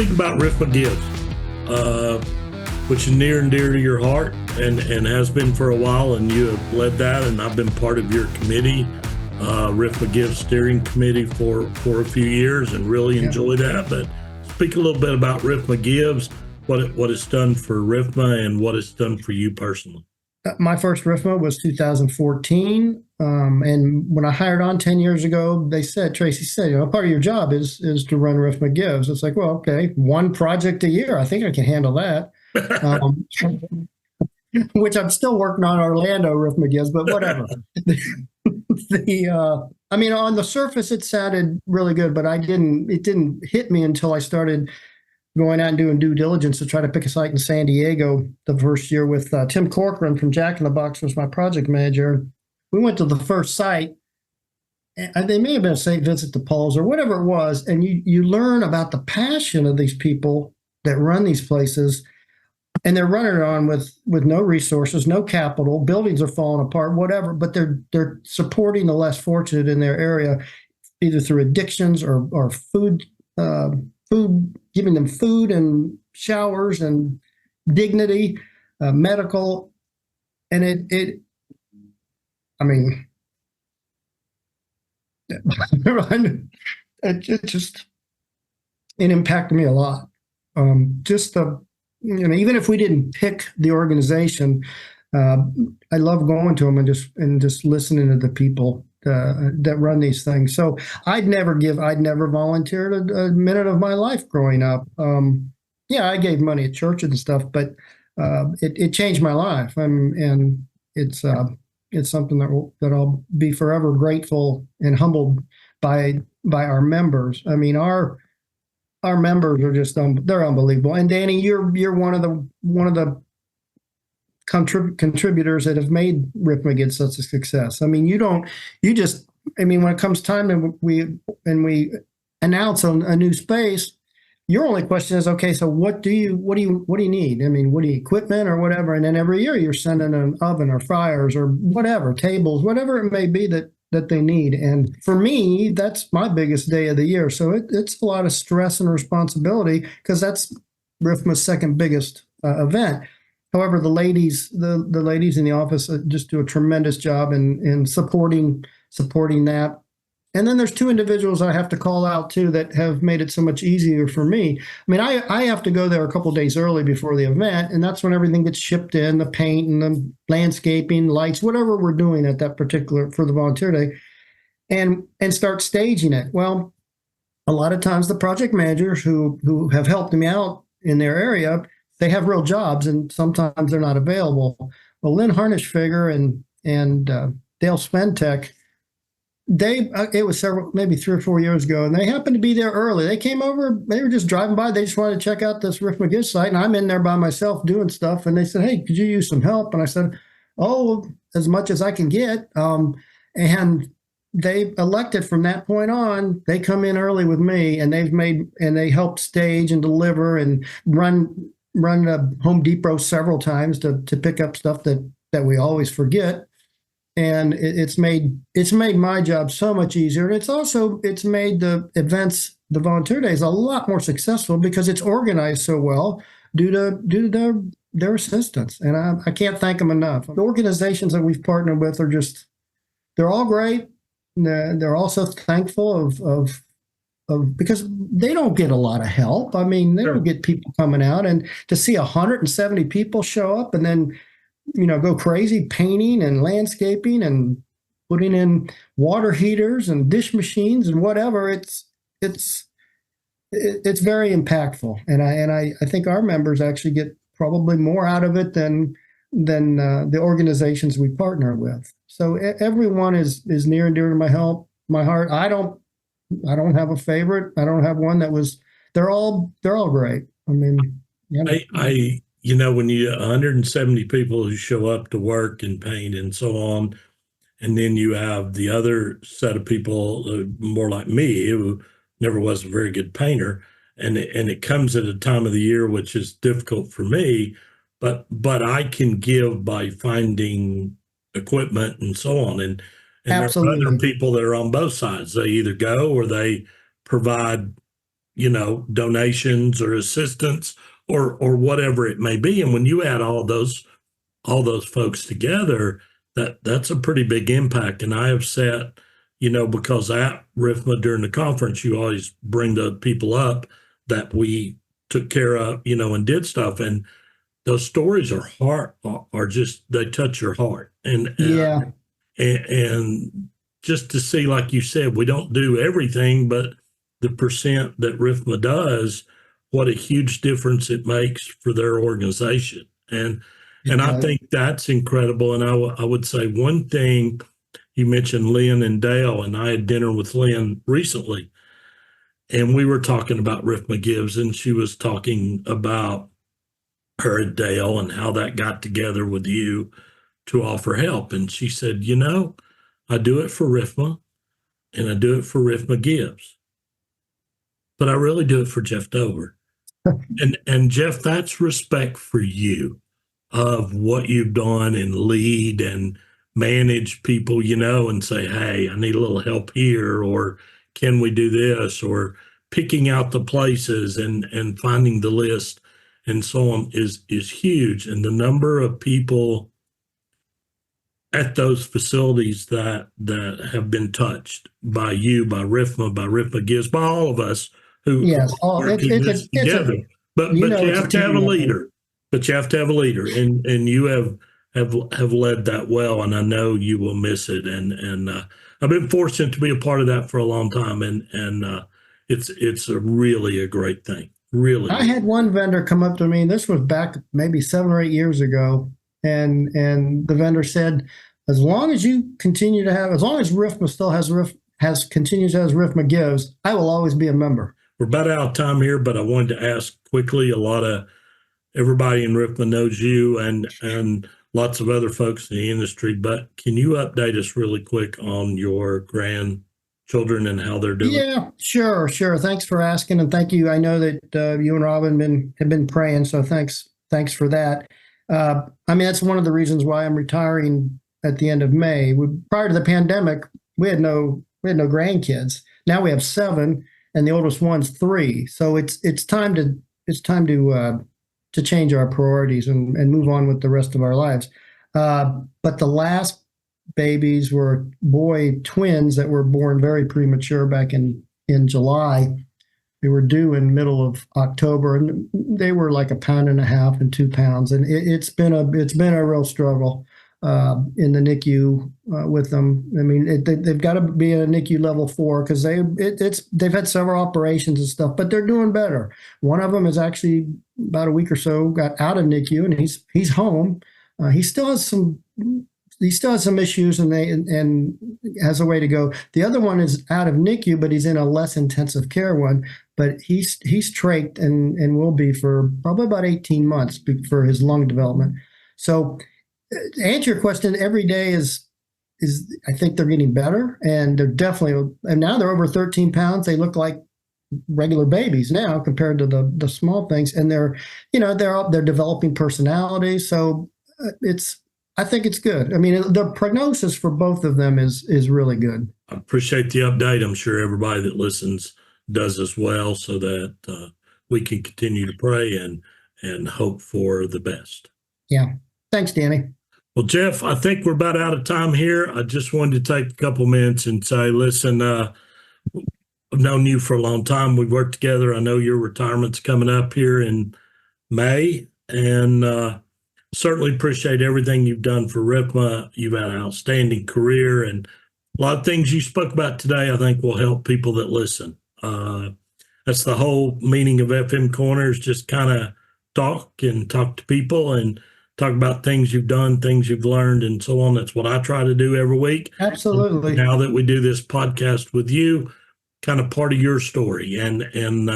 speak about RFMA Gives, which is near and dear to your heart and has been for a while, and you have led that, and I've been part of your committee, RFMA Gives steering committee for a few years, and really enjoy that. But speak a little bit about RFMA Gives, what it's done for RFMA and what it's done for you personally. My first RFMA was 2014. And when I hired on 10 years ago, Tracy said, part of your job is to run RFMA Gives. It's like, well, okay, one project a year. I think I can handle that. Which I'm still working on Orlando RFMA Gives, but whatever. On the surface, it sounded really good, but it didn't hit me until I started going out and doing due diligence to try to pick a site in San Diego the first year with Tim Corcoran from Jack in the Box was my project manager. We went to the first site, and they may have been St. Vincent de Paul's or whatever it was, and you learn about the passion of these people that run these places, and they're running it on with no resources, no capital, buildings are falling apart, whatever, but they're supporting the less fortunate in their area, either through addictions or food, giving them food and showers and dignity, medical, and it impacted me a lot. Even if we didn't pick the organization, I love going to them and just listening to the people that run these things. So I'd never volunteered a minute of my life growing up. I gave money at church and stuff, but it changed my life, and it's something that I'll be forever grateful and humbled by our members. I mean, our members are they're unbelievable. And Danny, you're one of the contributors that have made RFMA Gives such a success. I mean, when it comes time and we announce a new space, your only question is, okay, so what do you need? I mean, what do you equipment or whatever? And then every year you're sending an oven or fryers or whatever, tables, whatever it may be that they need. And for me, that's my biggest day of the year. So it's a lot of stress and responsibility because that's RFMA's second biggest event. However, the ladies in the office just do a tremendous job in supporting that. And then there's two individuals I have to call out too that have made it so much easier for me. I mean, I have to go there a couple of days early before the event, and that's when everything gets shipped in, the paint and the landscaping, lights, whatever we're doing at that particular for the volunteer day, and start staging it. Well, a lot of times the project managers who have helped me out in their area, they have real jobs, and sometimes they're not available. Well, Lynn Harnischfeger and Dale Spentek, it was maybe 3 or 4 years ago, and they happened to be there early. They came over, they were just driving by. They just wanted to check out this RFMA Gives site, and I'm in there by myself doing stuff. And they said, "Hey, could you use some help?" And I said, "Oh, as much as I can get." And they elected from that point on, they come in early with me, and they helped stage and deliver and run Home Depot several times to pick up stuff that we always forget. And it's made my job so much easier. And it's made the events, the volunteer days, a lot more successful because it's organized so well due to their assistance. And I can't thank them enough. The organizations that we've partnered with they're all great. They're also thankful of because they don't get a lot of help. I mean, they don't get people coming out, and to see 170 people show up and then go crazy painting and landscaping and putting in water heaters and dish machines and whatever. It's very impactful, and I think our members actually get probably more out of it than the organizations we partner with. So everyone is near and dear to my heart. I don't have a favorite. I don't have one that was. They're all great. I mean, when you 170 people who show up to work and paint and so on, and then you have the other set of people, more like me, who never was a very good painter, and it comes at a time of the year which is difficult for me, but I can give by finding equipment and so on, and there are other people that are on both sides. They either go or they provide donations or assistance or whatever it may be. And when you add all those folks together, that's a pretty big impact. And I have said, because at RFMA during the conference, you always bring the people up that we took care of, and did stuff. And those stories are just, they touch your heart. And just to see, like you said, we don't do everything, but the percent that RFMA does, what a huge difference it makes for their organization. And I think that's incredible. And I would say one thing, you mentioned Lynn and Dale, and I had dinner with Lynn recently, and we were talking about RFMA Gives, and she was talking about her and Dale and how that got together with you to offer help. And she said, I do it for RFMA and I do it for RFMA Gives, but I really do it for Jeff Dover. and Jeff, that's respect for you of what you've done and lead and manage people, and say, hey, I need a little help here, or can we do this, or picking out the places and finding the list and so on is huge. And the number of people at those facilities that have been touched by you, by RFMA Gives, by all of us who are working this together. But you have to have a leader. But you have to have a leader, and you have led that well, and I know you will miss it. And I've been fortunate to be a part of that for a long time, and it's really a great thing. Really, I had one vendor come up to me. This was back maybe 7 or 8 years ago, and the vendor said, as long as you continue to have, as long as RFMA still continues as RFMA Gives, I will always be a member. We're about out of time here, but I wanted to ask quickly. Everybody in RFMA knows you and lots of other folks in the industry, but can you update us really quick on your grandchildren and how they're doing? Yeah, sure. Thanks for asking, and thank you. I know that you and Robin have been praying, so thanks for that. That's one of the reasons why I'm retiring at the end of May. Prior to the pandemic, we had no grandkids. Now we have 7, and the oldest one's 3. So it's time to change our priorities and move on with the rest of our lives. But the last babies were boy twins that were born very premature back in July. They were due in middle of October, and they were like 1.5 pounds and 2 pounds. And it's been a real struggle in the NICU with them. They've got to be in a NICU level 4 because they've had several operations and stuff, but they're doing better. One of them is actually about a week or so got out of NICU, and he's home. He still has some issues, and has a way to go. The other one is out of NICU, but he's in a less intensive care one. But he's trached and will be for probably about 18 months for his lung development. So, to answer your question, every day is I think they're getting better, and now they're over 13 pounds. They look like regular babies now compared to the small things, and they're developing personalities. So I think it's good. The prognosis for both of them is really good. I appreciate the update. I'm sure everybody that listens does as well, so that we can continue to pray and hope for the best. Yeah. Thanks, Danny. Well, Jeff, I think we're about out of time here. I just wanted to take a couple minutes and say, listen, I've known you for a long time. We've worked together. I know your retirement's coming up here in May, and certainly appreciate everything you've done for RFMA. You've had an outstanding career, and a lot of things you spoke about today, I think, will help people that listen. That's the whole meaning of FM Corners, just kind of talk to people and talk about things you've done, things you've learned, and so on. That's what I try to do every week. Absolutely. And now that we do this podcast with you, kind of part of your story and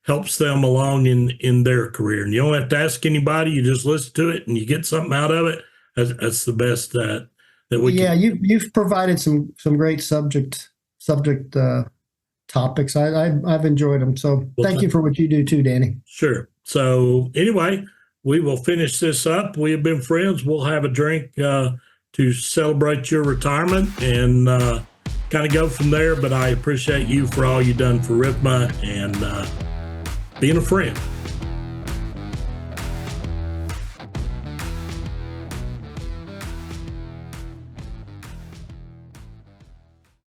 helps them along in their career. And you don't have to ask anybody. You just listen to it and you get something out of it. That's the best that we can. Yeah, you've provided some great subject topics. I've enjoyed them. So thank you for what you do too, Danny. Sure. So anyway, we will finish this up. We have been friends. We'll have a drink to celebrate your retirement, and kind of go from there. But I appreciate you for all you've done for RFMA and being a friend.